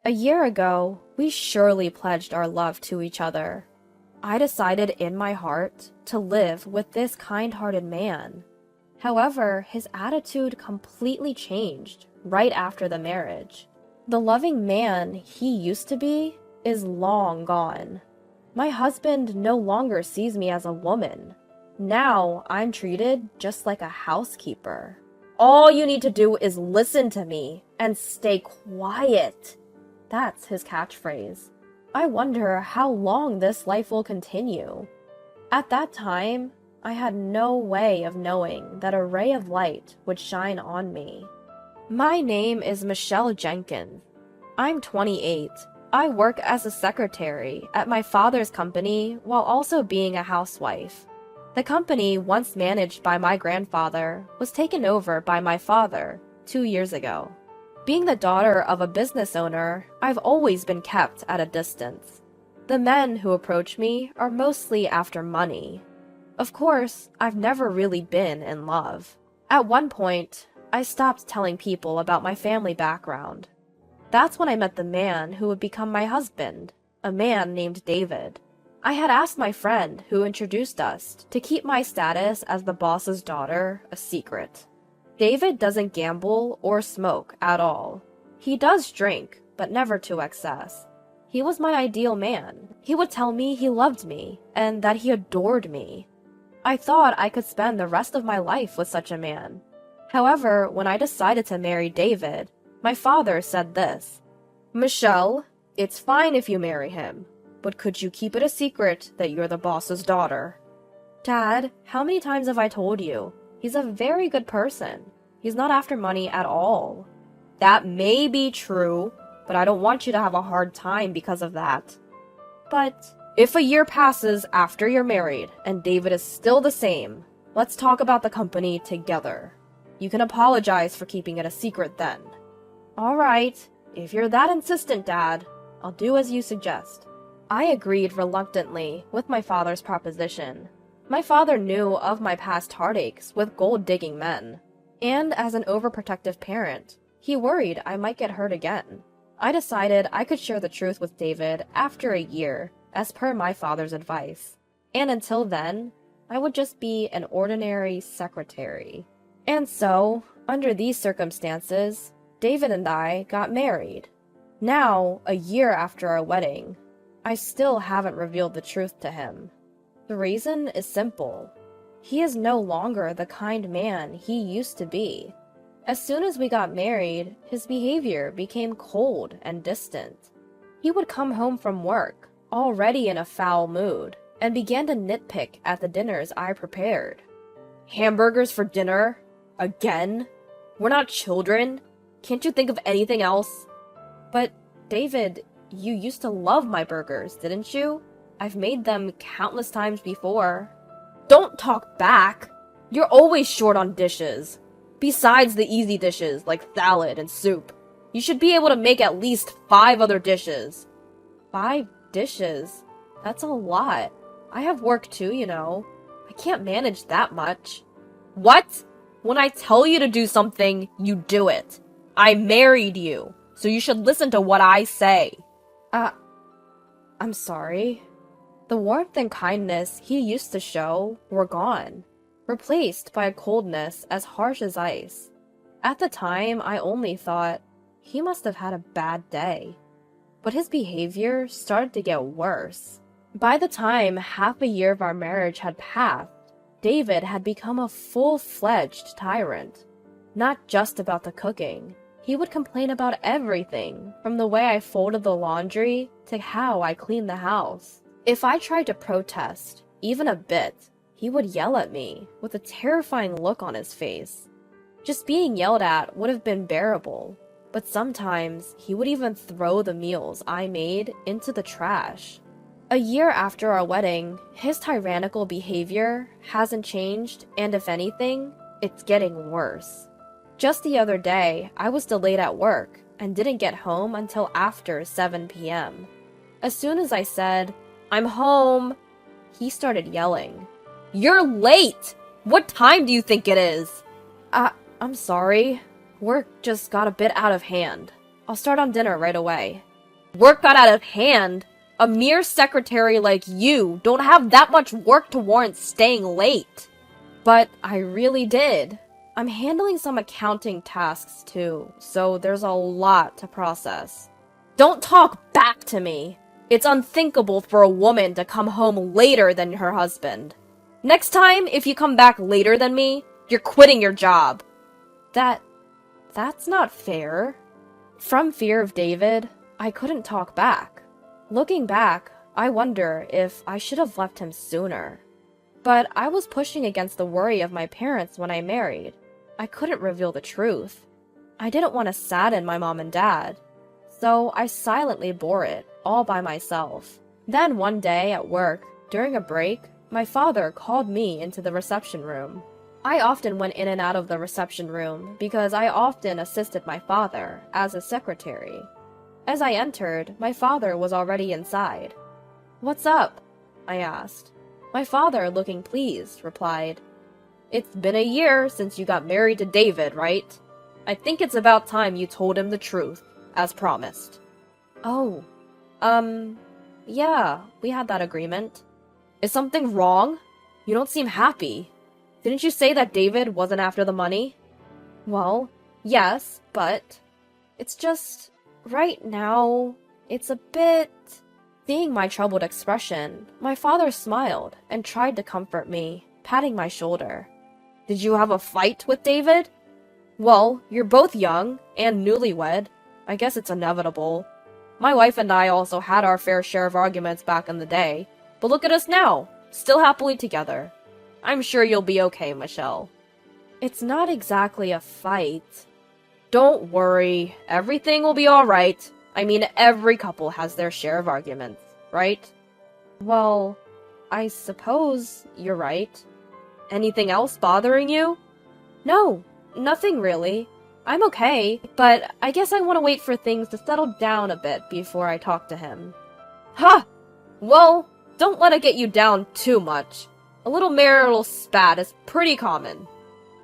A year ago, we surely pledged our love to each other. I decided in my heart to live with this kind-hearted man. However, his attitude completely changed right after the marriage. The loving man he used to be is long gone. My husband no longer sees me as a woman. Now I'm treated just like a housekeeper. All you need to do is listen to me and stay quiet. That's his catchphrase. I wonder how long this life will continue. At that time, I had no way of knowing that a ray of light would shine on me. My name is Michelle Jenkins. I'm 28. I work as a secretary at my father's company while also being a housewife. The company, once managed by my grandfather, was taken over by my father 2 years ago. Being the daughter of a business owner, I've always been kept at a distance. The men who approach me are mostly after money. Of course, I've never really been in love. At one point, I stopped telling people about my family background. That's when I met the man who would become my husband, a man named David. I had asked my friend who introduced us to keep my status as the boss's daughter a secret. David doesn't gamble or smoke at all. He does drink, but never to excess. He was my ideal man. He would tell me he loved me and that he adored me. I thought I could spend the rest of my life with such a man. However, when I decided to marry David, my father said this: "Michelle, it's fine if you marry him, but could you keep it a secret that you're the boss's daughter?" Dad, how many times have I told you? He's a very good person. He's not after money at all. That may be true, but I don't want you to have a hard time because of that. But if a year passes after you're married and David is still the same, let's talk about the company together. You can apologize for keeping it a secret then. All right, if you're that insistent, Dad, I'll do as you suggest. I agreed reluctantly with my father's proposition. My father knew of my past heartaches with gold-digging men, and as an overprotective parent, he worried I might get hurt again. I decided I could share the truth with David after a year, as per my father's advice, and until then, I would just be an ordinary secretary. And so, under these circumstances, David and I got married. Now, a year after our wedding, I still haven't revealed the truth to him. The reason is simple. He is no longer the kind man he used to be. As soon as we got married, his behavior became cold and distant. He would come home from work, already in a foul mood, and began to nitpick at the dinners I prepared. "Hamburgers for dinner? Again? We're not children. Can't you think of anything else?" "But, David, you used to love my burgers, didn't you? I've made them countless times before." "Don't talk back! You're always short on dishes. Besides the easy dishes, like salad and soup. You should be able to make at least 5 other dishes." 5 dishes? That's a lot. I have work too, you know. I can't manage that much. "What? When I tell you to do something, you do it. I married you, so you should listen to what I say." I'm sorry. The warmth and kindness he used to show were gone, replaced by a coldness as harsh as ice. At the time, I only thought, he must have had a bad day. But his behavior started to get worse. By the time half a year of our marriage had passed, David had become a full-fledged tyrant. Not just about the cooking. He would complain about everything, from the way I folded the laundry to how I cleaned the house. If I tried to protest, even a bit, he would yell at me with a terrifying look on his face. Just being yelled at would have been bearable, but sometimes he would even throw the meals I made into the trash. A year after our wedding, his tyrannical behavior hasn't changed, and if anything, it's getting worse. Just the other day, I was delayed at work and didn't get home until after 7 p.m. As soon as I said, "I'm home," he started yelling. "You're late! What time do you think it is?" I'm sorry. Work just got a bit out of hand. I'll start on dinner right away. Work got out of hand. A mere secretary like you don't have that much work to warrant staying late. But I really did. I'm handling some accounting tasks too, so there's a lot to process. Don't talk back to me. It's unthinkable for a woman to come home later than her husband. Next time, if you come back later than me, you're quitting your job. That's not fair. From fear of David, I couldn't talk back. Looking back, I wonder if I should have left him sooner. But I was pushing against the worry of my parents when I married. I couldn't reveal the truth. I didn't want to sadden my mom and dad. So I silently bore it, all by myself. Then one day at work, during a break, my father called me into the reception room. I often went in and out of the reception room because I often assisted my father as a secretary. As I entered, my father was already inside. "What's up?" I asked. My father, looking pleased, replied, "It's been a year since you got married to David, right? I think it's about time you told him the truth, as promised." "Oh, yeah, we had that agreement." "Is something wrong? You don't seem happy. Didn't you say that David wasn't after the money?" "Well, yes, but it's just, right now, it's a bit..." Seeing my troubled expression, my father smiled and tried to comfort me, patting my shoulder. "Did you have a fight with David?" "Well, you're both young and newlywed. I guess it's inevitable. My wife and I also had our fair share of arguments back in the day, but look at us now, still happily together. I'm sure you'll be okay, Michelle." "It's not exactly a fight." "Don't worry, everything will be alright. I mean, every couple has their share of arguments, right?" "Well, I suppose you're right." "Anything else bothering you?" "No, nothing really. I'm okay, but I guess I want to wait for things to settle down a bit before I talk to him." "Ha! Well, don't let it get you down too much. A little marital spat is pretty common."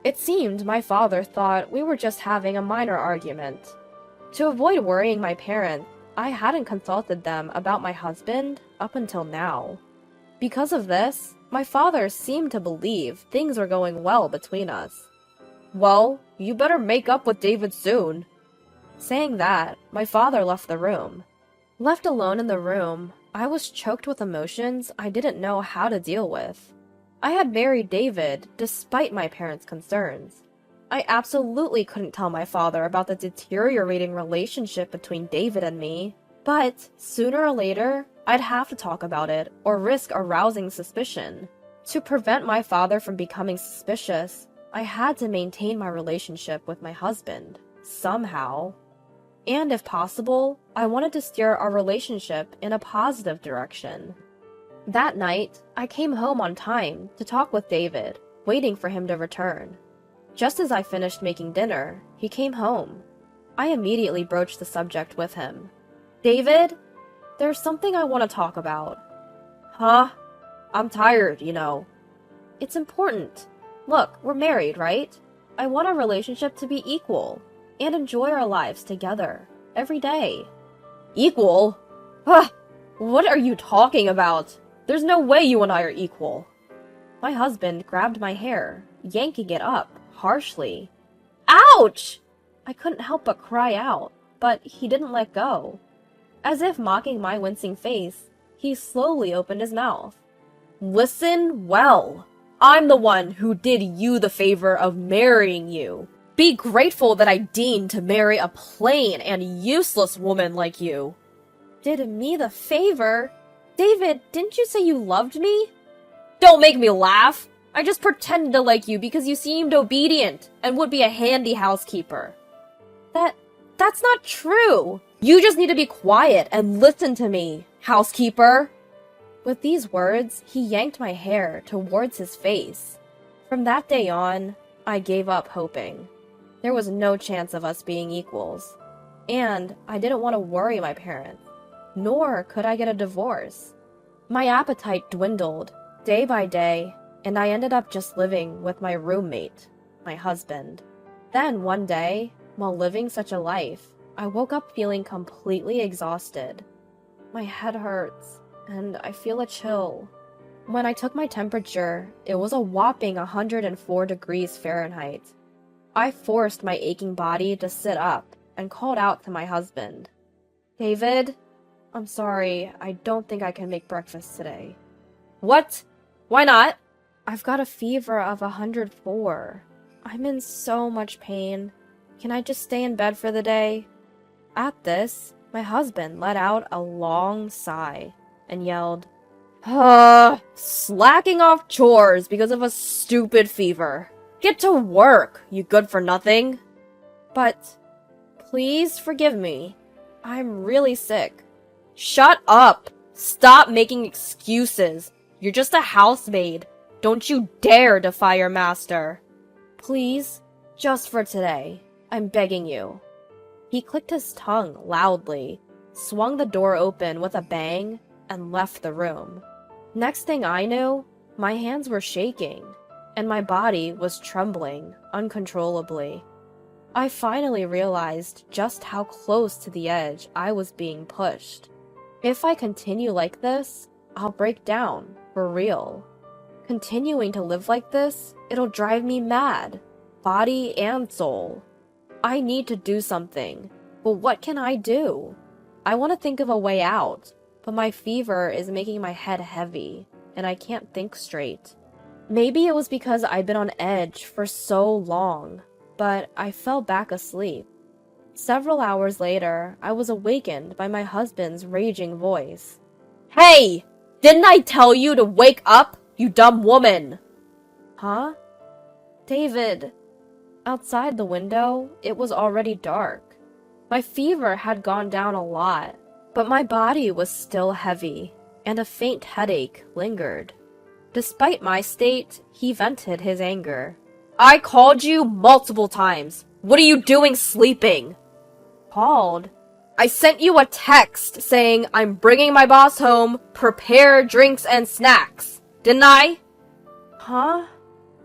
It seemed my father thought we were just having a minor argument. To avoid worrying my parents, I hadn't consulted them about my husband up until now. Because of this, my father seemed to believe things were going well between us. "Well, you better make up with David soon." Saying that, my father left the room. Left alone in the room, I was choked with emotions I didn't know how to deal with. I had married David despite my parents' concerns. I absolutely couldn't tell my father about the deteriorating relationship between David and me, but sooner or later, I'd have to talk about it or risk arousing suspicion. To prevent my father from becoming suspicious, I had to maintain my relationship with my husband, somehow. And if possible, I wanted to steer our relationship in a positive direction. That night, I came home on time to talk with David, waiting for him to return. Just as I finished making dinner, he came home. I immediately broached the subject with him. "David, there's something I want to talk about." "Huh? I'm tired, you know." "It's important. Look, we're married, right? I want our relationship to be equal and enjoy our lives together every day." "Equal? Huh? What are you talking about? There's no way you and I are equal." My husband grabbed my hair, yanking it up harshly. "Ouch!" I couldn't help but cry out, but he didn't let go. As if mocking my wincing face, he slowly opened his mouth. "Listen well. I'm the one who did you the favor of marrying you. Be grateful that I deigned to marry a plain and useless woman like you." "Did me the favor? David, didn't you say you loved me?" "Don't make me laugh. I just pretended to like you because you seemed obedient and would be a handy housekeeper." That's not true. You just need to be quiet and listen to me, housekeeper." With these words, he yanked my hair towards his face. From that day on, I gave up hoping. There was no chance of us being equals. And I didn't want to worry my parents, nor could I get a divorce. My appetite dwindled day by day, and I ended up just living with my roommate, my husband. Then one day, while living such a life, I woke up feeling completely exhausted. My head hurts, and I feel a chill. When I took my temperature, it was a whopping 104 degrees Fahrenheit. I forced my aching body to sit up and called out to my husband. David, I'm sorry, I don't think I can make breakfast today. What? Why not? I've got a fever of 104. I'm in so much pain. Can I just stay in bed for the day? At this, my husband let out a long sigh and yelled, slacking off chores because of a stupid fever. Get to work, you good-for-nothing. But, please forgive me. I'm really sick. Shut up! Stop making excuses. You're just a housemaid. Don't you dare defy your master. Please, just for today, I'm begging you. He clicked his tongue loudly, swung the door open with a bang, and left the room. Next thing I knew, my hands were shaking, and my body was trembling uncontrollably. I finally realized just how close to the edge I was being pushed. If I continue like this, I'll break down, for real. Continuing to live like this, it'll drive me mad, body and soul. I need to do something, but what can I do? I want to think of a way out, but my fever is making my head heavy, and I can't think straight. Maybe it was because I'd been on edge for so long, but I fell back asleep. Several hours later, I was awakened by my husband's raging voice. Hey! Didn't I tell you to wake up, you dumb woman? Huh? David. Outside the window, it was already dark. My fever had gone down a lot, but my body was still heavy, and a faint headache lingered. Despite my state, he vented his anger. I called you multiple times. What are you doing sleeping? Called? I sent you a text saying I'm bringing my boss home, prepare drinks and snacks. Didn't I? Huh?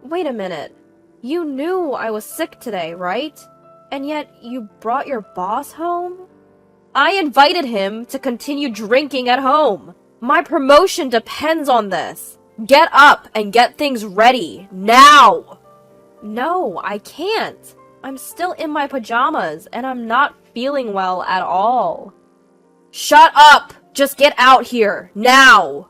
Wait a minute. You knew I was sick today, right? And yet you brought your boss home? I invited him to continue drinking at home. My promotion depends on this. Get up and get things ready, now! No, I can't. I'm still in my pajamas, and I'm not feeling well at all. Shut up! Just get out here, now!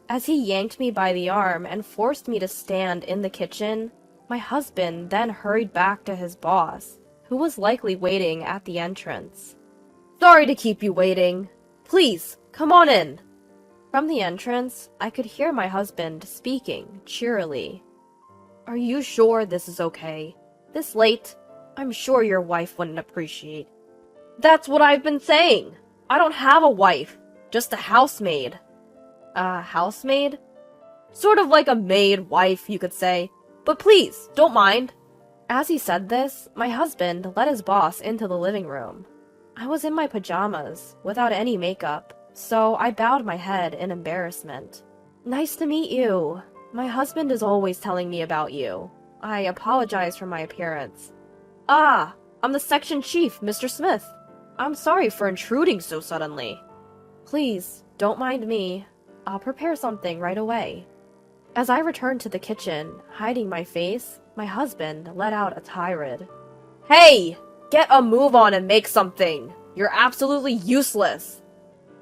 As he yanked me by the arm and forced me to stand in the kitchen, my husband then hurried back to his boss, who was likely waiting at the entrance. Sorry to keep you waiting. Please, come on in. From the entrance, I could hear my husband speaking cheerily. Are you sure this is okay? This late? I'm sure your wife wouldn't appreciate. That's what I've been saying. I don't have a wife, just a housemaid. A housemaid? Sort of like a maid wife, you could say. But please, don't mind. As he said this, my husband led his boss into the living room. I was in my pajamas, without any makeup, so I bowed my head in embarrassment. Nice to meet you. My husband is always telling me about you. I apologize for my appearance. Ah, I'm the section chief, Mr. Smith. I'm sorry for intruding so suddenly. Please, don't mind me. I'll prepare something right away. As I returned to the kitchen, hiding my face, my husband let out a tirade. Hey! Get a move on and make something! You're absolutely useless!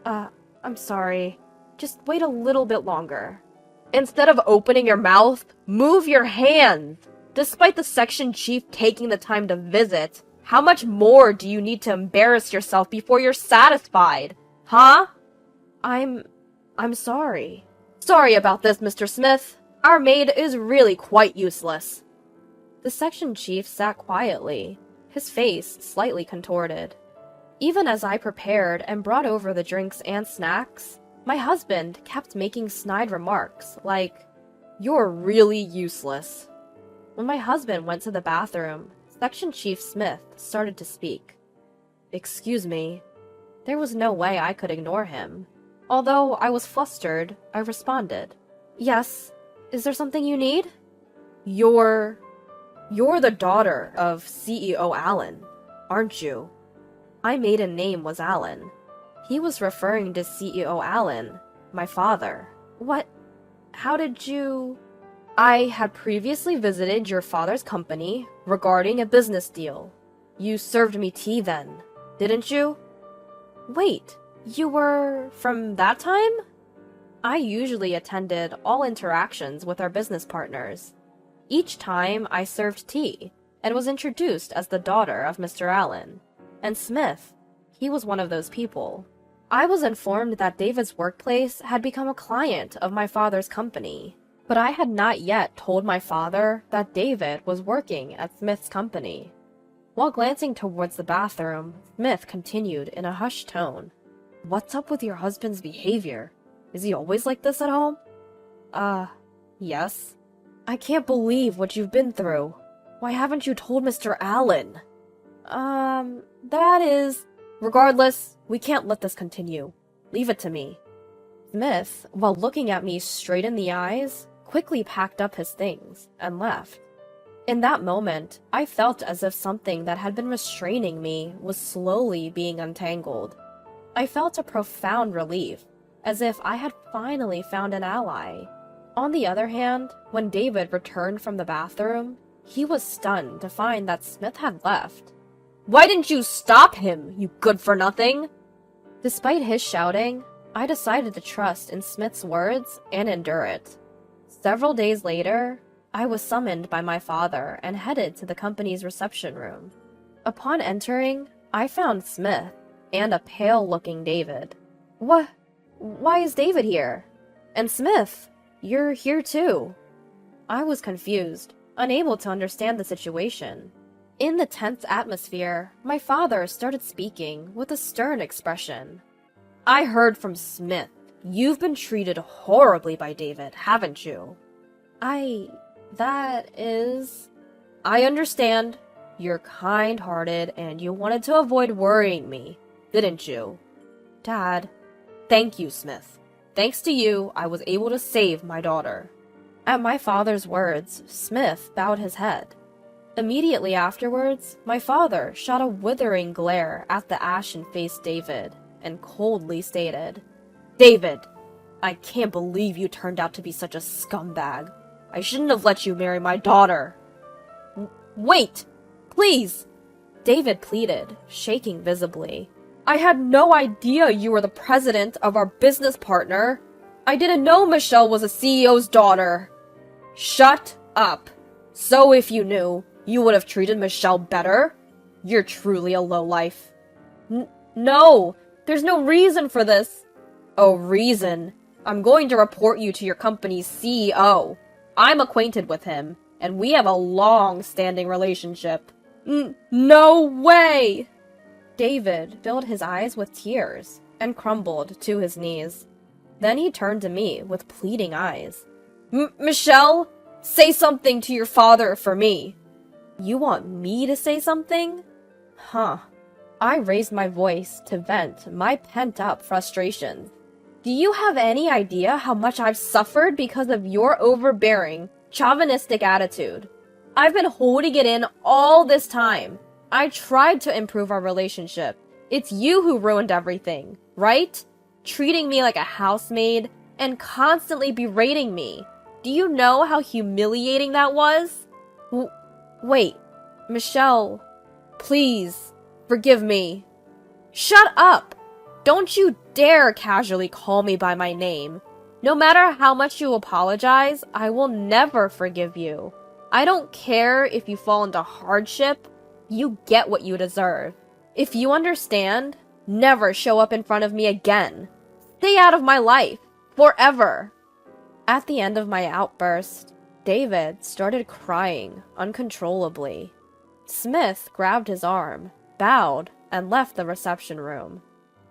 I'm sorry. Just wait a little bit longer. Instead of opening your mouth, move your hands! Despite the section chief taking the time to visit, how much more do you need to embarrass yourself before you're satisfied? Huh? I'm sorry. Sorry about this, Mr. Smith. Our maid is really quite useless. The section chief sat quietly, his face slightly contorted. Even as I prepared and brought over the drinks and snacks, my husband kept making snide remarks like, "You're really useless." When my husband went to the bathroom, Section Chief Smith started to speak. Excuse me. There was no way I could ignore him. Although I was flustered, I responded. Yes, is there something you need? You're the daughter of CEO Allen, aren't you? My maiden name was Allen. He was referring to CEO Allen, my father. What? How did you... I had previously visited your father's company regarding a business deal. You served me tea then, didn't you? Wait, you were from that time? I usually attended all interactions with our business partners. Each time I served tea and was introduced as the daughter of Mr. Allen. And Smith, he was one of those people. I was informed that David's workplace had become a client of my father's company, but I had not yet told my father that David was working at Smith's company. While glancing towards the bathroom, Smith continued in a hushed tone. What's up with your husband's behavior? Is he always like this at home? Yes. I can't believe what you've been through. Why haven't you told Mr. Allen? That is... Regardless, we can't let this continue. Leave it to me. Smith, while looking at me straight in the eyes, quickly packed up his things and left. In that moment, I felt as if something that had been restraining me was slowly being untangled. I felt a profound relief, as if I had finally found an ally. On the other hand, when David returned from the bathroom, he was stunned to find that Smith had left. Why didn't you stop him, you good-for-nothing? Despite his shouting, I decided to trust in Smith's words and endure it. Several days later, I was summoned by my father and headed to the company's reception room. Upon entering, I found Smith and a pale-looking David. Why is David here? And Smith, you're here too. I was confused, unable to understand the situation. In the tense atmosphere, my father started speaking with a stern expression. I heard from Smith. You've been treated horribly by David, haven't you? That is... I understand. You're kind-hearted and you wanted to avoid worrying me, didn't you? Dad. Thank you, Smith. Thanks to you, I was able to save my daughter. At my father's words, Smith bowed his head. Immediately afterwards, my father shot a withering glare at the ashen-faced David and coldly stated, David, I can't believe you turned out to be such a scumbag. I shouldn't have let you marry my daughter. Wait! Please! David pleaded, shaking visibly. I had no idea you were the president of our business partner. I didn't know Michelle was a CEO's daughter. Shut up. So if you knew, you would have treated Michelle better? You're truly a lowlife. No! There's no reason for this. Oh, reason? I'm going to report you to your company's CEO. I'm acquainted with him, and we have a long-standing relationship. No way! David filled his eyes with tears and crumbled to his knees. Then he turned to me with pleading eyes. Michelle, say something to your father for me. You want me to say something? Huh. I raised my voice to vent my pent-up frustrations. Do you have any idea how much I've suffered because of your overbearing, chauvinistic attitude? I've been holding it in all this time. I tried to improve our relationship. It's you who ruined everything, right? Treating me like a housemaid and constantly berating me. Do you know how humiliating that was? Wait, Michelle, please, forgive me. Shut up! Don't you dare casually call me by my name. No matter how much you apologize, I will never forgive you. I don't care if you fall into hardship. You get what you deserve. If you understand, never show up in front of me again. Stay out of my life. Forever. At the end of my outburst, David started crying uncontrollably. Smith grabbed his arm, bowed, and left the reception room.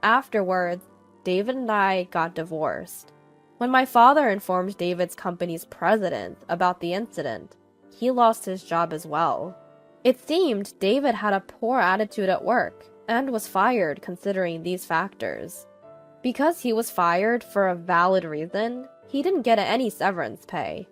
Afterwards, David and I got divorced. When my father informed David's company's president about the incident, he lost his job as well. It seemed David had a poor attitude at work and was fired considering these factors. Because he was fired for a valid reason, he didn't get any severance pay.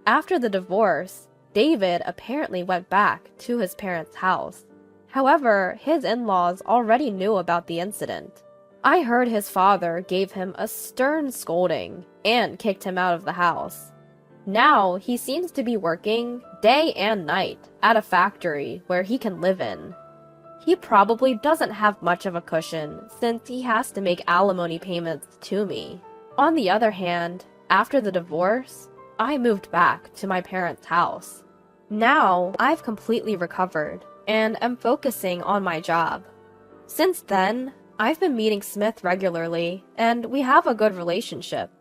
After the divorce, David apparently went back to his parents' house. However, his in-laws already knew about the incident. I heard his father gave him a stern scolding and kicked him out of the house. Now, he seems to be working day and night at a factory where he can live in. He probably doesn't have much of a cushion since he has to make alimony payments to me. On the other hand, after the divorce, I moved back to my parents' house. Now, I've completely recovered and am focusing on my job. Since then, I've been meeting Smith regularly, and we have a good relationship.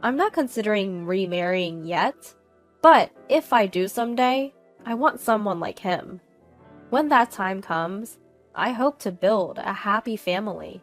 I'm not considering remarrying yet, but if I do someday, I want someone like him. When that time comes, I hope to build a happy family.